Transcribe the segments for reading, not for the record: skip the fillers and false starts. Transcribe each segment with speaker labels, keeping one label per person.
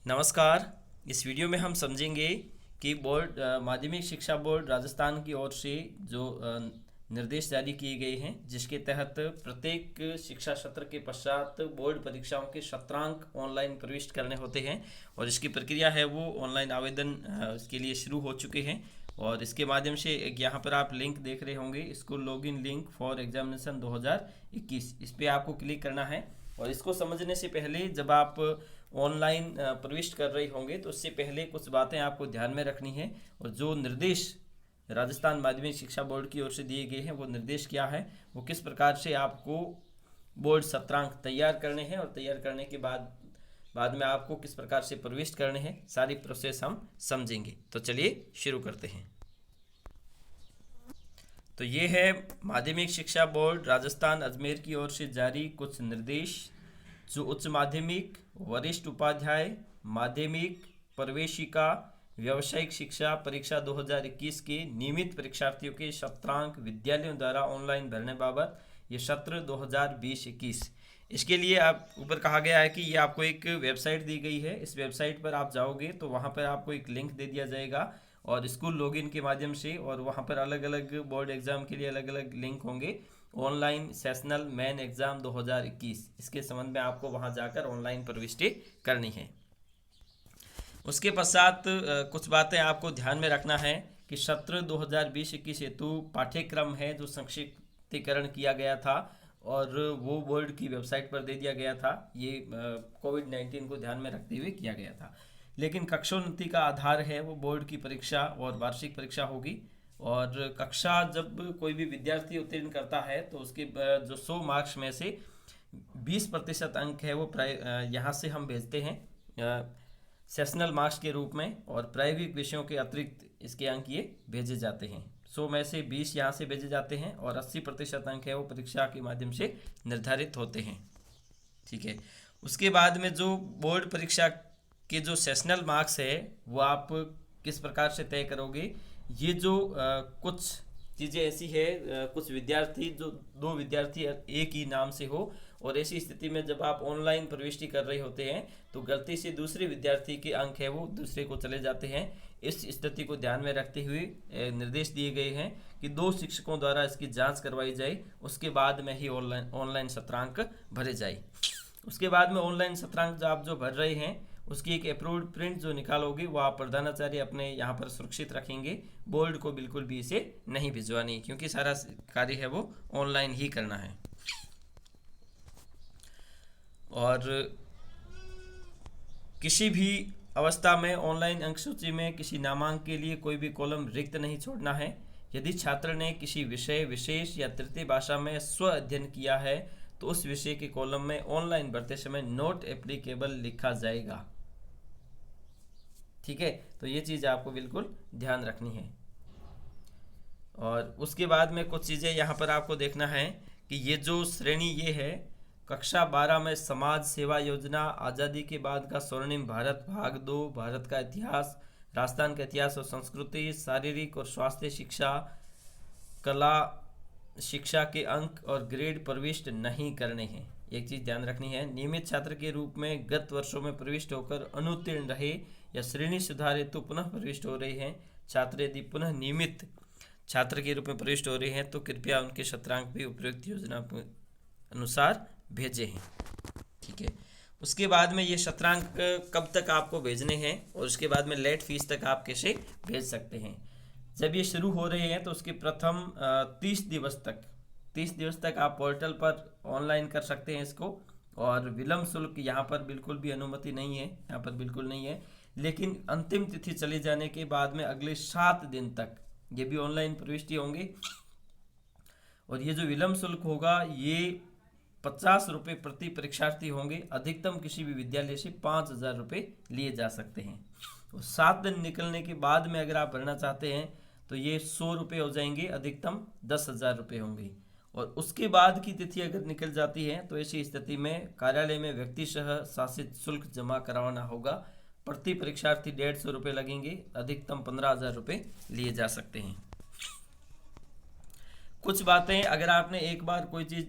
Speaker 1: नमस्कार। इस वीडियो में हम समझेंगे कि माध्यमिक शिक्षा बोर्ड राजस्थान की ओर से जो निर्देश जारी किए गए हैं, जिसके तहत प्रत्येक शिक्षा सत्र के पश्चात बोर्ड परीक्षाओं के शतरांक ऑनलाइन प्रविष्ट करने होते हैं और इसकी प्रक्रिया है वो ऑनलाइन आवेदन इसके लिए शुरू हो चुके हैं। और इसके माध्यम से एक यहाँ पर आप लिंक देख रहे होंगे, school login link for examination 2021, इस पर आपको क्लिक करना है। और इसको समझने से पहले जब आप ऑनलाइन प्रविष्ट कर रहे होंगे तो उससे पहले कुछ बातें आपको ध्यान में रखनी है। और जो निर्देश राजस्थान माध्यमिक शिक्षा बोर्ड की ओर से दिए गए हैं वो निर्देश क्या है, वो किस प्रकार से आपको बोर्ड सत्रांक तैयार करने हैं और तैयार करने के बाद में आपको किस प्रकार से प्रविष्ट करने हैं, सारी प्रोसेस हम समझेंगे। तो चलिए शुरू करते हैं। तो ये है माध्यमिक शिक्षा बोर्ड राजस्थान अजमेर की ओर से जारी कुछ निर्देश, जो उच्च माध्यमिक, वरिष्ठ उपाध्याय माध्यमिक, प्रवेशिका, व्यावसायिक शिक्षा परीक्षा 2021 के नियमित परीक्षार्थियों के सत्रांक विद्यालयों द्वारा ऑनलाइन भरने बाबत ये सत्र 2020-21। इसके लिए आप ऊपर कहा गया है कि ये आपको एक वेबसाइट दी गई है। इस वेबसाइट पर आप जाओगे तो वहाँ पर आपको एक लिंक दे दिया जाएगा और स्कूल लॉगिन के माध्यम से, और वहाँ पर अलग अलग बोर्ड एग्ज़ाम के लिए अलग अलग लिंक होंगे। ऑनलाइन सेशनल मेन एग्ज़ाम 2021, इसके संबंध में आपको वहाँ जाकर ऑनलाइन प्रविष्टि करनी है। उसके पश्चात कुछ बातें आपको ध्यान में रखना है कि सत्र 2020-21 हेतु पाठ्यक्रम है जो संक्षिप्तीकरण किया गया था और वो बोर्ड की वेबसाइट पर दे दिया गया था। ये कोविड-19 को ध्यान में रखते हुए किया गया था। लेकिन कक्षोन्नति का आधार है वो बोर्ड की परीक्षा और वार्षिक परीक्षा होगी। और कक्षा जब कोई भी विद्यार्थी उत्तीर्ण करता है तो उसके जो 100 मार्क्स में से 20% अंक है वो यहाँ से हम भेजते हैं सेशनल मार्क्स के रूप में, और प्रायोगिक विषयों के अतिरिक्त इसके अंक ये भेजे जाते हैं। 100 में से 20 यहाँ से भेजे जाते हैं और 80% अंक है वो परीक्षा के माध्यम से निर्धारित होते हैं। ठीक है। उसके बाद में जो बोर्ड परीक्षा के जो सेशनल मार्क्स है वो आप किस प्रकार से तय करोगे। ये जो कुछ चीज़ें ऐसी है, कुछ विद्यार्थी जो 2 विद्यार्थी एक ही नाम से हो, और ऐसी स्थिति में जब आप ऑनलाइन प्रविष्टि कर रहे होते हैं तो गलती से दूसरे विद्यार्थी के अंक है वो दूसरे को चले जाते हैं। इस स्थिति को ध्यान में रखते हुए निर्देश दिए गए हैं कि 2 शिक्षकों द्वारा इसकी जांच करवाई जाए, उसके बाद में ही ऑनलाइन सत्रांक भरे जाए। उसके बाद में ऑनलाइन सत्रांक आप जो भर रहे हैं उसकी एक अप्रूव्ड प्रिंट जो निकालोगे वो आप प्रधानाचार्य अपने यहाँ पर सुरक्षित रखेंगे। बोर्ड को बिल्कुल भी इसे नहीं भिजवानी, क्योंकि सारा कार्य है वो ऑनलाइन ही करना है। और किसी भी अवस्था में ऑनलाइन अंक सूची में किसी नामांक के लिए कोई भी कॉलम रिक्त नहीं छोड़ना है। यदि छात्र ने किसी विषय विशेष या तृतीय भाषा में स्व अध्ययन किया है तो उस विषय के कॉलम में ऑनलाइन भरते समय नॉट एप्लीकेबल लिखा जाएगा। ठीक है, तो ये चीज़ आपको बिल्कुल ध्यान रखनी है। और उसके बाद में कुछ चीज़ें यहाँ पर आपको देखना है कि ये जो श्रेणी ये है, कक्षा 12 में समाज सेवा योजना, आज़ादी के बाद का स्वर्णिम भारत भाग 2, भारत का इतिहास, राजस्थान का इतिहास और संस्कृति, शारीरिक और स्वास्थ्य शिक्षा, कला शिक्षा के अंक और ग्रेड प्रविष्ट नहीं करने हैं। एक चीज़ ध्यान रखनी है, नियमित छात्र के रूप में गत वर्षों में प्रविष्ट होकर अनुत्तीर्ण रहे या श्रेणी सुधार हेतु पुनः प्रविष्ट हो रहे हैं छात्र, यदि पुनः नियमित छात्र के रूप में प्रविष्ट हो रहे हैं तो कृपया उनके शतरांक भी उपयुक्त योजना अनुसार भेजे हैं। ठीक है। उसके बाद में ये शतरांक कब तक आपको भेजने हैं और उसके बाद में लेट फीस तक आप कैसे भेज सकते हैं। जब ये शुरू हो रहे हैं तो उसके प्रथम 30 दिवस तक आप पोर्टल पर ऑनलाइन कर सकते हैं इसको, और विलम्ब शुल्क यहाँ पर बिल्कुल भी अनुमति नहीं है, यहाँ पर बिल्कुल नहीं है। लेकिन अंतिम तिथि चले जाने के बाद में अगले 7 दिन तक ये भी ऑनलाइन प्रविष्टि होंगे। और ये जो विलम्ब शुल्क होगा ये 50 रुपये प्रति परीक्षार्थी होंगे। अधिकतम किसी भी विद्यालय से 5,000 रुपये लिए जा सकते हैं। तो 7 दिन निकलने के बाद में अगर आप भरना चाहते हैं तो ये 100 रुपये हो जाएंगे, अधिकतम 10,000 रुपये होंगे। और उसके बाद की तिथि अगर निकल जाती है तो ऐसी स्थिति में कार्यालय में व्यक्ति सह शासित शुल्क जमा करवाना होगा। प्रति परीक्षार्थी 150 रुपये लगेंगे, अधिकतम 15,000 रुपये लिए जा सकते हैं। कुछ बातें, अगर आपने एक बार कोई चीज़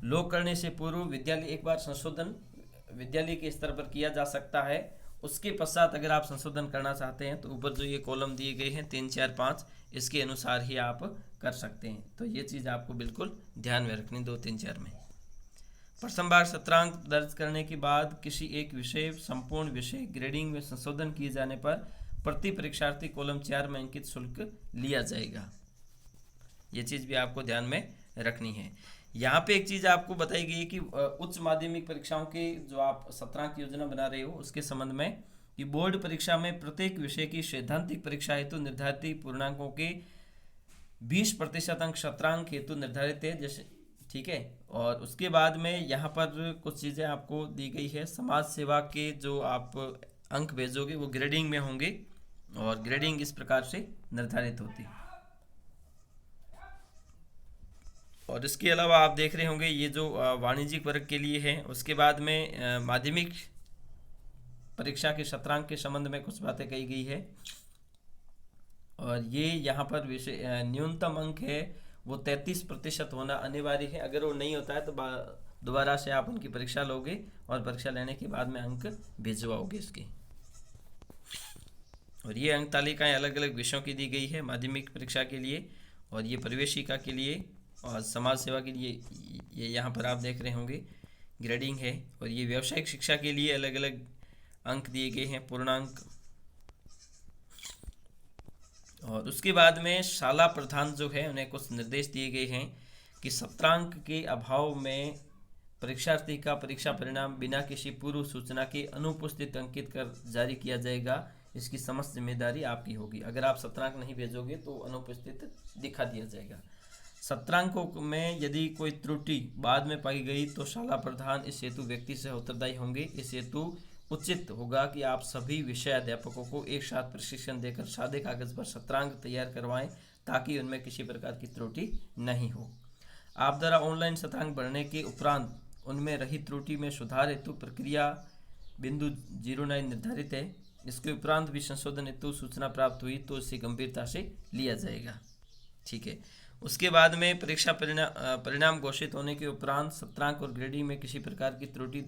Speaker 1: लॉक करने से पूर्व विद्यालय एक बार संशोधन विद्यालय के स्तर पर किया जा सकता है। उसके पश्चात अगर आप संशोधन करना चाहते हैं तो ऊपर जो ये कॉलम दिए गए हैं 3, 4, 5, इसके अनुसार ही आप कर सकते हैं। तो ये चीज़ आपको बिल्कुल ध्यान में रखनी 2, 3, 4 में। प्रथम बार सत्रांक दर्ज करने के बाद किसी एक विषय संपूर्ण विषय ग्रेडिंग में संशोधन किए जाने पर प्रति परीक्षार्थी कॉलम 4 में अंकित शुल्क लिया जाएगा। ये चीज़ भी आपको ध्यान में रखनी है। यहाँ पे एक चीज़ आपको बताई गई है कि उच्च माध्यमिक परीक्षाओं के जो आप सत्रांक योजना बना रहे हो उसके संबंध में कि बोर्ड परीक्षा में प्रत्येक विषय की सैद्धांतिक परीक्षा हेतु निर्धारित पूर्णांकों के 20% अंक सत्रांक हेतु निर्धारित है, जैसे ठीक है। और उसके बाद में यहाँ पर कुछ चीज़ें आपको दी गई है। समाज सेवा के जो आप अंक भेजोगे वो ग्रेडिंग में होंगे और ग्रेडिंग इस प्रकार से निर्धारित होती है। और इसके अलावा आप देख रहे होंगे ये जो वाणिज्यिक वर्ग के लिए है। उसके बाद में माध्यमिक परीक्षा के शतरांक के संबंध में कुछ बातें कही गई है। और ये यहाँ पर विषय न्यूनतम अंक है वो 33% होना अनिवार्य है। अगर वो नहीं होता है तो दोबारा से आप उनकी परीक्षा लोगे और परीक्षा लेने के बाद में अंक भिजवाओगे इसके। और ये अंक तालिकाएँ अलग अलग विषयों की दी गई है माध्यमिक परीक्षा के लिए, और ये प्रवेशिका के लिए और समाज सेवा के लिए ये यहाँ पर आप देख रहे होंगे ग्रेडिंग है। और ये व्यावसायिक शिक्षा के लिए अलग अलग अंक दिए गए हैं, पूर्णांक। और उसके बाद में शाला प्रधान जो है उन्हें कुछ निर्देश दिए गए हैं कि सत्रांक के अभाव में परीक्षार्थी का परीक्षा परिणाम बिना किसी पूर्व सूचना के अनुपस्थित अंकित कर जारी किया जाएगा। इसकी समस्त जिम्मेदारी आपकी होगी। अगर आप सत्रांक नहीं भेजोगे तो अनुपस्थित दिखा दिया जाएगा। सत्रांकों में यदि कोई त्रुटि बाद में पाई गई तो शाला प्रधान इस हेतु व्यक्ति से उत्तरदायी होंगे। इस हेतु उचित होगा कि आप सभी विषय अध्यापकों को एक साथ प्रशिक्षण देकर सादे कागज पर सत्रांक तैयार करवाएं ताकि उनमें किसी प्रकार की त्रुटि नहीं हो। आप द्वारा ऑनलाइन सत्रांक भरने के उपरांत उनमें रही त्रुटि में सुधार हेतु प्रक्रिया बिंदु 09 निर्धारित है। इसके उपरांत भी संशोधन हेतु सूचना प्राप्त हुई तो इसे गंभीरता से लिया जाएगा। ठीक है। उसके बाद में परीक्षा परिणाम घोषित होने के उपरांत सत्रांक और ग्रेडिंग में किसी प्रकार की त्रुटि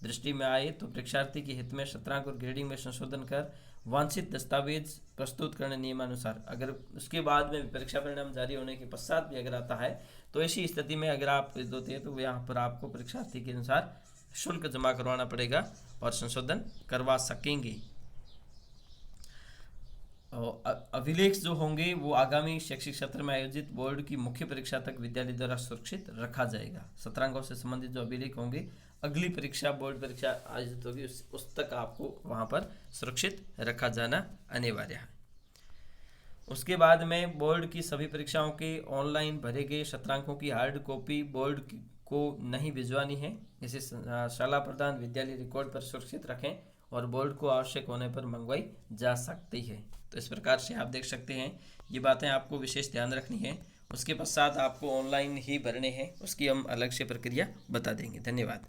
Speaker 1: दृष्टि में आए तो परीक्षार्थी के हित में सत्रांक और ग्रेडिंग में संशोधन कर वांछित दस्तावेज प्रस्तुत करने नियमानुसार। अगर उसके बाद में परीक्षा परिणाम जारी होने के पश्चात भी अगर आता है तो ऐसी स्थिति में अगर आप होते हैं तो यहाँ पर आपको परीक्षार्थी के अनुसार शुल्क जमा करवाना पड़ेगा और संशोधन करवा सकेंगे। अभिलेख जो होंगे वो आगामी शैक्षिक सत्र में आयोजित बोर्ड की मुख्य परीक्षा तक विद्यालय द्वारा सुरक्षित रखा जाएगा। सत्रांकों से संबंधित जो अभिलेख होंगे अगली परीक्षा बोर्ड परीक्षा आयोजित होगी उस तक आपको वहां पर सुरक्षित रखा जाना अनिवार्य है। उसके बाद में बोर्ड की सभी परीक्षाओं के ऑनलाइन भरे गए सत्रांकों की हार्ड कॉपी बोर्ड को नहीं भिजवानी है। इसे शाला प्रधान विद्यालय रिकॉर्ड पर सुरक्षित रखें और बोर्ड को आवश्यक होने पर मंगवाई जा सकती है। तो इस प्रकार से आप देख सकते हैं ये बातें आपको विशेष ध्यान रखनी है। उसके पश्चात आपको ऑनलाइन ही भरने हैं, उसकी हम अलग से प्रक्रिया बता देंगे। धन्यवाद।